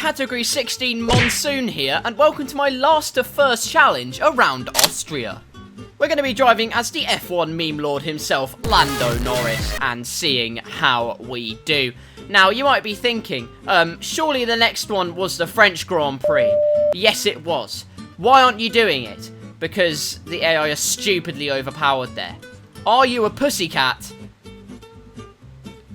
Category 16 Monsoon here, and welcome to my last to first challenge around Austria. We're going to be driving as the F1 meme lord himself, Lando Norris, and seeing how we do. Now, you might be thinking, surely the next one was the French Grand Prix. Yes, it was. Why aren't you doing it? Because the AI are stupidly overpowered there. Are you a pussycat?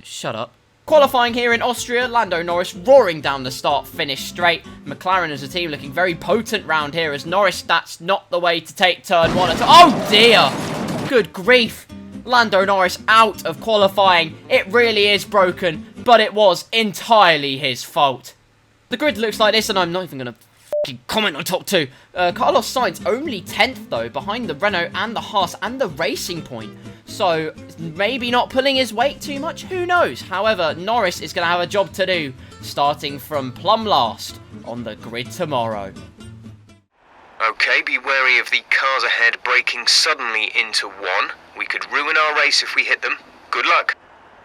Shut up. Qualifying here in Austria, Lando Norris roaring down the start, finish straight. McLaren as a team looking very potent round here as Norris, that's not the way to take turn one at all. Oh dear! Good grief. Lando Norris out of qualifying. It really is broken, but it was entirely his fault. The grid looks like this, and I'm not even going to comment on top two. Carlos Sainz only 10th though, behind the Renault and the Haas and the Racing Point. So, maybe not pulling his weight too much, who knows? However, Norris is going to have a job to do, starting from plumb last on the grid tomorrow. Okay, be wary of the cars ahead braking suddenly into one. We could ruin our race if we hit them. Good luck.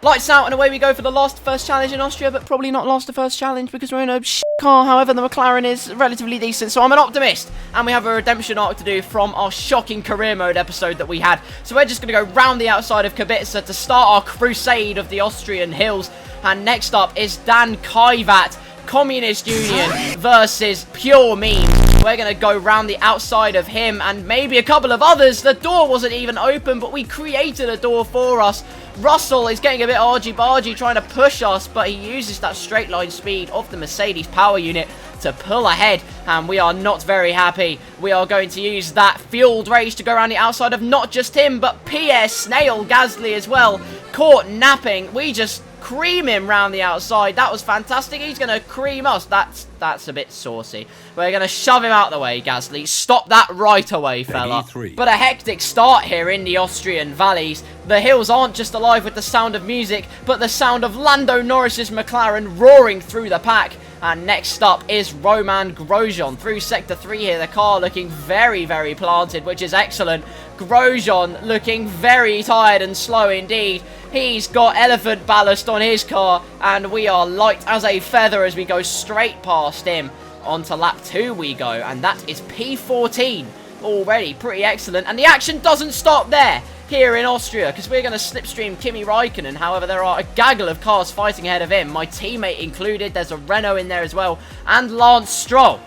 Lights out and away we go for the last first challenge in Austria, but probably not last to first challenge because we're in a car. However, the McLaren is relatively decent, so I'm an optimist. And we have a redemption arc to do from our shocking career mode episode that we had. So we're just going to go round the outside of Kubica to start our crusade of the Austrian hills. And next up is Dan Kaivat, Communist Union versus Pure Memes. We're going to go round the outside of him and maybe a couple of others. The door wasn't even open, but we created a door for us. Russell is getting a bit argy-bargy trying to push us, but he uses that straight line speed of the Mercedes power unit to pull ahead, and we are not very happy. We are going to use that fueled rage to go around the outside of not just him, but Pierre Snail Gasly as well. Caught napping. We just cream him round the outside. That was fantastic. He's going to cream us. That's a bit saucy. We're going to shove him out the way, Gasly. Stop that right away, fella. But a hectic start here in the Austrian valleys. The hills aren't just alive with the sound of music, but the sound of Lando Norris's McLaren roaring through the pack. And next up is Roman Grosjean through Sector 3 here. The car looking very, very planted, which is excellent. Grosjean looking very tired and slow indeed. He's got elephant ballast on his car, and we are light as a feather as we go straight past him. Onto lap 2 we go, and that is P14. Already pretty excellent, and the action doesn't stop there here in Austria, because we're going to slipstream Kimi Raikkonen. However, there are a gaggle of cars fighting ahead of him, my teammate included. There's a Renault in there as well, and Lance Stroll.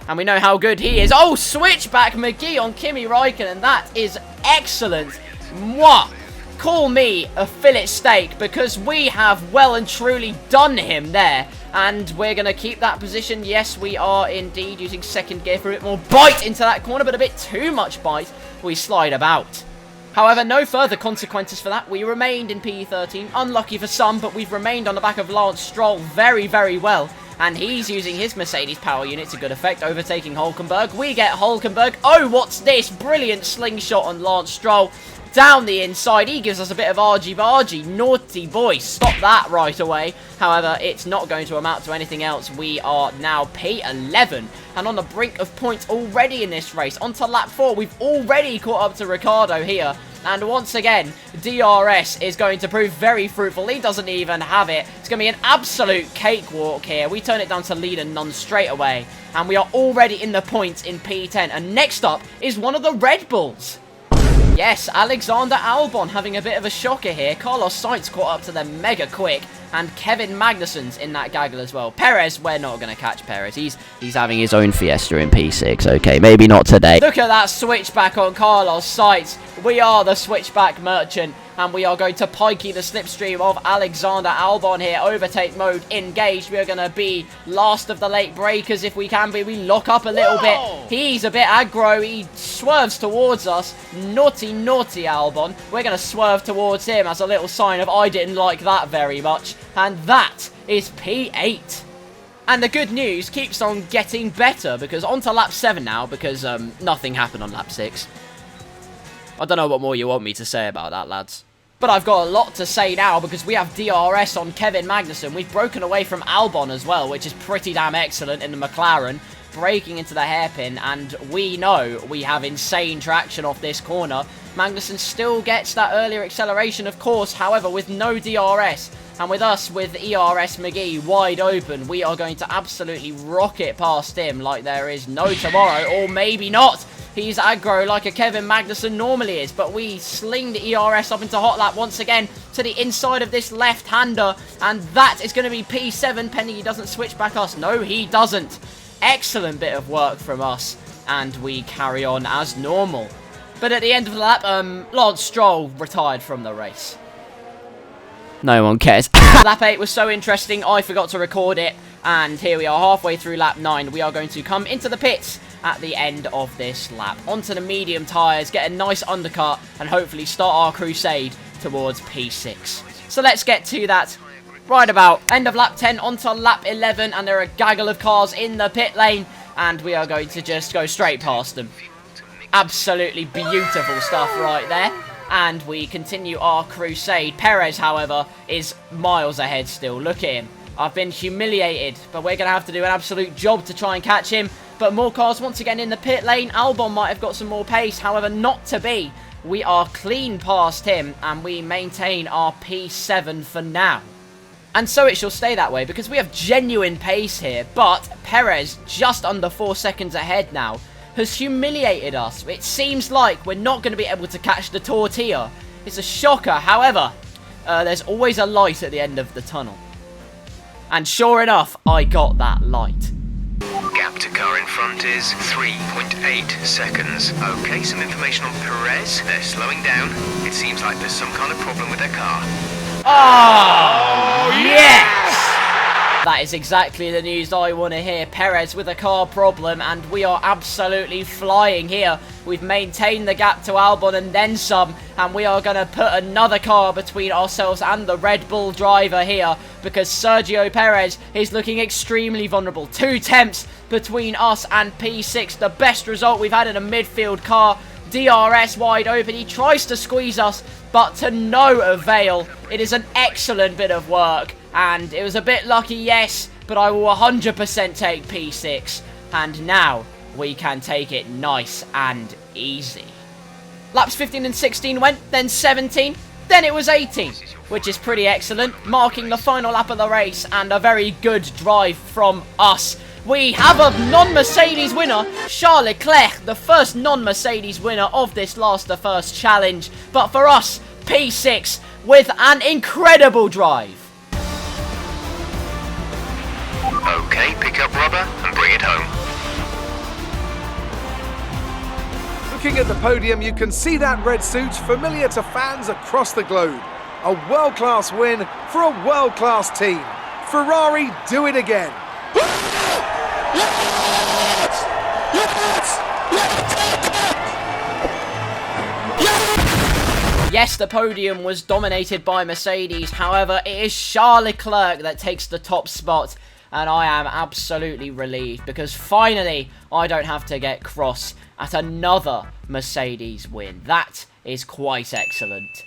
And we know how good he is. Oh, switchback McGee on Kimi Raikkonen. That is excellent. Mwah! Call me a fillet steak, because we have well and truly done him there. And we're going to keep that position. Yes, we are indeed using second gear for a bit more bite into that corner, but a bit too much bite. We slide about. However, no further consequences for that. We remained in P13. Unlucky for some, but we've remained on the back of Lance Stroll very, very well. And he's using his Mercedes power unit to good effect, overtaking Hulkenberg. We get Hulkenberg. Oh, what's this? Brilliant slingshot on Lance Stroll. Down the inside, he gives us a bit of argy-bargy. Naughty boy, stop that right away. However, it's not going to amount to anything else. We are now P11 and on the brink of points already in this race. On to lap 4, we've already caught up to Ricciardo here. And once again, DRS is going to prove very fruitful. He doesn't even have it. It's going to be an absolute cakewalk here. We turn it down to lead and none straight away. And we are already in the points in P10. And next up is one of the Red Bulls. Yes, Alexander Albon having a bit of a shocker here. Carlos Sainz caught up to them mega quick. And Kevin Magnussen's in that gaggle as well. Perez, we're not going to catch Perez. He's having his own fiesta in P6. Okay, maybe not today. Look at that switchback on Carlos Sainz. We are the switchback merchant. And we are going to pikey the slipstream of Alexander Albon here. Overtake mode engaged. We are going to be last of the late breakers if we can be. We lock up a little bit. He's a bit aggro. He swerves towards us. Naughty, naughty Albon. We're going to swerve towards him as a little sign of I didn't like that very much. And that is P8. And the good news keeps on getting better because on to lap 7 now because nothing happened on lap 6. I don't know what more you want me to say about that, lads. But I've got a lot to say now because we have DRS on Kevin Magnussen. We've broken away from Albon as well, which is pretty damn excellent in the McLaren. Breaking into the hairpin, and we know we have insane traction off this corner. Magnussen still gets that earlier acceleration, of course, however, with no DRS. And with us, with ERS McGee wide open, we are going to absolutely rocket past him like there is no tomorrow, or maybe not. He's aggro like a Kevin Magnussen normally is, but we sling the ERS up into hot lap once again to the inside of this left-hander, and that is going to be P7, pending he doesn't switch back us. No, he doesn't. Excellent bit of work from us, and we carry on as normal. But at the end of the lap, Lance Stroll retired from the race. No one cares. Lap 8 was so interesting, I forgot to record it, and here we are halfway through lap 9. We are going to come into the pits at the end of this lap. Onto the medium tyres, get a nice undercut, and hopefully start our crusade towards P6. So let's get to that right about end of lap 10 onto lap 11, and there are a gaggle of cars in the pit lane, and we are going to just go straight past them. Absolutely beautiful stuff right there. And we continue our crusade. Perez, however, is miles ahead still. Look at him. I've been humiliated, but we're going to have to do an absolute job to try and catch him. But more cars once again in the pit lane. Albon might have got some more pace, however, not to be. We are clean past him, and we maintain our P7 for now. And so it shall stay that way, because we have genuine pace here. But Perez, just under 4 seconds ahead now, has humiliated us. It seems like we're not going to be able to catch the tortilla. It's a shocker. However, there's always a light at the end of the tunnel. And sure enough, I got that light. Gap to car in front is 3.8 seconds. Okay, some information on Perez. They're slowing down. It seems like there's some kind of problem with their car. Oh, yes! That is exactly the news I want to hear. Perez with a car problem, and we are absolutely flying here. We've maintained the gap to Albon and then some, and we are going to put another car between ourselves and the Red Bull driver here, because Sergio Perez is looking extremely vulnerable. 2 tenths between us and P6, the best result we've had in a midfield car. DRS wide open, he tries to squeeze us, but to no avail. It is an excellent bit of work, and it was a bit lucky, yes, but I will 100% take P6, and now we can take it nice and easy. Laps 15 and 16 went, then 17, then it was 18, which is pretty excellent, marking the final lap of the race, and a very good drive from us. We have a non-Mercedes winner, Charles Leclerc, the first non-Mercedes winner of this last the first challenge. But for us, P6 with an incredible drive. Okay, pick up rubber and bring it home. Looking at the podium, you can see that red suit familiar to fans across the globe. A world-class win for a world-class team. Ferrari do it again. Yes, the podium was dominated by Mercedes. However, it is Charles Leclerc that takes the top spot. And I am absolutely relieved, because finally I don't have to get cross at another Mercedes win. That is quite excellent.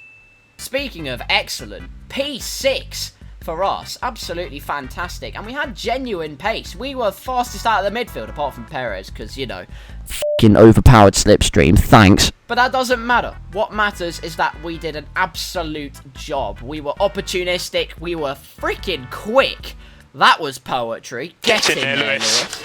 Speaking of excellent, P6 for us, absolutely fantastic. And we had genuine pace. We were fastest out of the midfield, apart from Perez, because, you know, f***ing overpowered slipstream, thanks. But that doesn't matter. What matters is that we did an absolute job. We were opportunistic, we were freaking quick. That was poetry. Get in there, Lewis.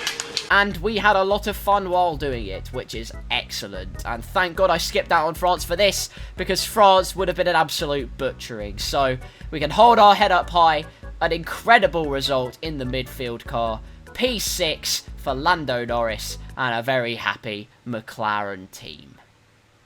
And we had a lot of fun while doing it, which is excellent. And thank God I skipped out on France for this, because France would have been an absolute butchering. So we can hold our head up high. An incredible result in the midfield car. P6 for Lando Norris and a very happy McLaren team.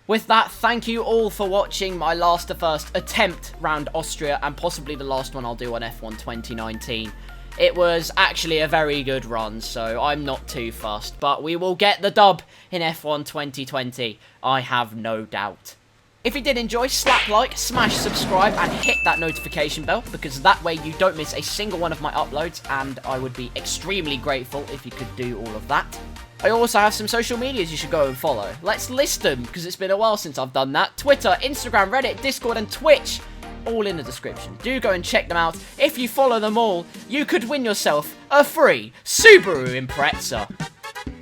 With that, thank you all for watching my last to first attempt round Austria, and possibly the last one I'll do on F1 2019. It was actually a very good run, so I'm not too fussed. But we will get the dub in F1 2020, I have no doubt. If you did enjoy, slap like, smash subscribe, and hit that notification bell, because that way you don't miss a single one of my uploads, and I would be extremely grateful if you could do all of that. I also have some social medias you should go and follow. Let's list them, because it's been a while since I've done that. Twitter, Instagram, Reddit, Discord, and Twitch. All in the description. Do go and check them out. If you follow them all, you could win yourself a free Subaru Impreza.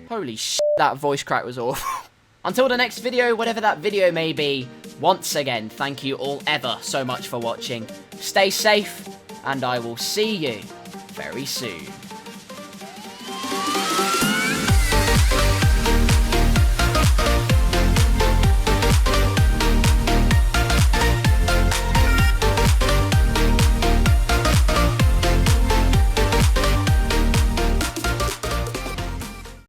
Holy shit, that voice crack was awful. Until the next video, whatever that video may be, once again, thank you all ever so much for watching. Stay safe, and I will see you very soon.